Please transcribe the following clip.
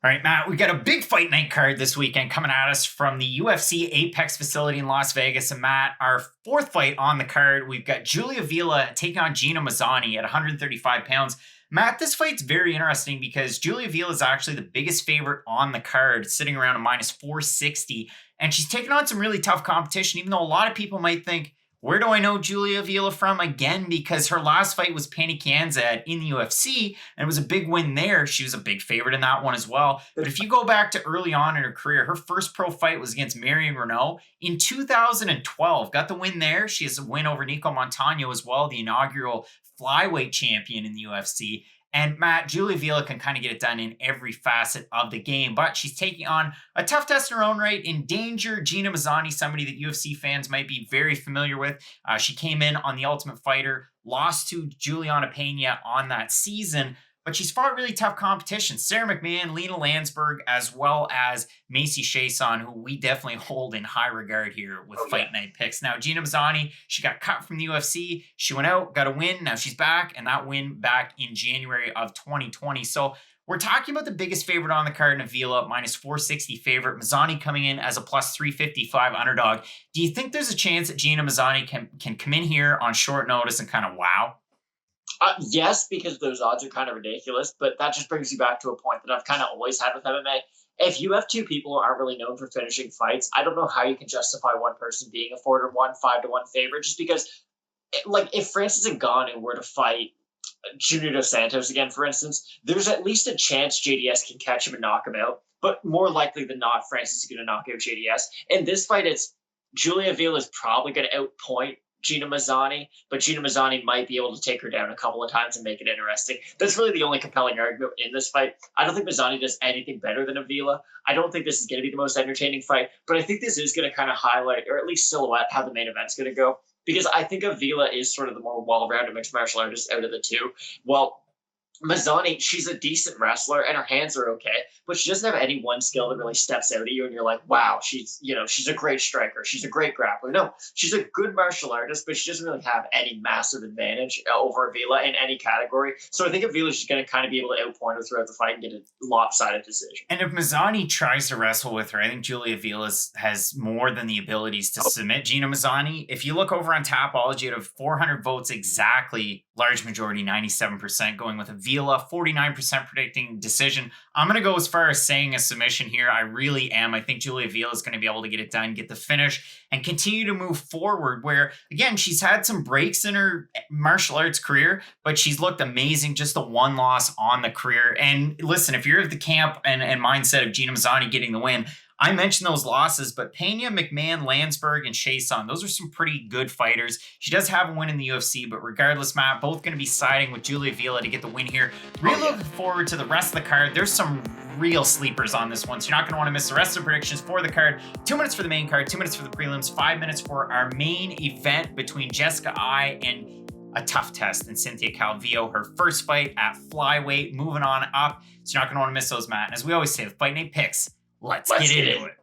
All right, Matt, we got a big fight night card this weekend coming at us from the UFC Apex facility in Las Vegas. And Matt, our fourth fight on the card, we've got Julia Avila taking on Gina Mazany at 135 pounds. Matt, this fight's very interesting because Julia Avila is actually the biggest favorite on the card, sitting around a minus 460. And she's taking on some really tough competition, even though a lot of people might think, where do I know Julia Avila from? Again, because her last fight was Panda in the UFC, and it was a big win there. She was a big favorite in that one as well. But if you go back to early on in her career, her first pro fight was against Marion Renault in 2012. Got the win there. She has a win over Nico Montano as well, the inaugural flyweight champion in the UFC. And Matt, Julia Avila can kind of get it done in every facet of the game, but she's taking on a tough test in her own right. In danger, Gina Mazany, somebody that UFC fans might be very familiar with. She came in on The Ultimate Fighter, lost to Juliana Pena on that season, but she's fought really tough competition. Sarah McMahon, Lena Landsberg, as well as Macy Chiasson, who we definitely hold in high regard here with Fight Night picks. Now, Gina Mazany, she got cut from the UFC. She went out, got a win. Now she's back, and that win back in January of 2020. So we're talking about the biggest favorite on the card, Avila, minus 460 favorite. Mazany coming in as a plus 355 underdog. Do you think there's a chance that Gina Mazany can come in here on short notice and kind of wow? Yes, because those odds are kind of ridiculous, but that just brings you back to a point that I've kind of always had with MMA. If you have two people who aren't really known for finishing fights, I don't know how you can justify one person being a 4-1, 5-1 favorite, just because, like, if Francis Ngannou were to fight Junior Dos Santos again, for instance, there's at least a chance JDS can catch him and knock him out, but more likely than not, Francis is going to knock out JDS. In this fight, it's Julia Avila is probably going to outpoint Gina Mazany, but Gina Mazany might be able to take her down a couple of times and make it interesting. That's really the only compelling argument in this fight. I don't think Mazany does anything better than Avila. I don't think this is going to be the most entertaining fight, but I think this is going to kind of highlight, or at least silhouette, how the main event's going to go, because I think Avila is sort of the more well-rounded mixed martial artist out of the two. Well, Mazany, she's a decent wrestler and her hands are okay, but she doesn't have any one skill that really steps out at you and you're like, wow, she's a great striker. She's a great grappler. No, she's a good martial artist, but she doesn't really have any massive advantage over Avila in any category. So I think Avila's just going to kind of be able to outpoint her throughout the fight and get a lopsided decision. And if Mazany tries to wrestle with her, I think Julia Avila has more than the abilities to submit Gina Mazany. If you look over on Tapology, out of 400 votes exactly, large majority, 97% going with Avila, 49% predicting decision. I'm going to go as far as saying a submission here. I really am. I think Julia Avila is going to be able to get it done, get the finish, and continue to move forward where, again, she's had some breaks in her martial arts career, but she's looked amazing. Just the one loss on the career. And listen, if you're of the camp and mindset of Gina Mazany getting the win, I mentioned those losses, but Pena, McMahon, Landsberg, and Chiasson, those are some pretty good fighters. She does have a win in the UFC, but regardless, Matt, both going to be siding with Julia Avila to get the win here. Really looking forward to the rest of the card. There's some real sleepers on this one, so you're not going to want to miss the rest of the predictions for the card. 2 minutes for the main card, 2 minutes for the prelims, 5 minutes for our main event between Jessica Eye and a tough test in Cynthia Calvillo, her first fight at flyweight, moving on up. So you're not going to want to miss those, Matt. And as we always say, the Fight Night picks. Let's get into it.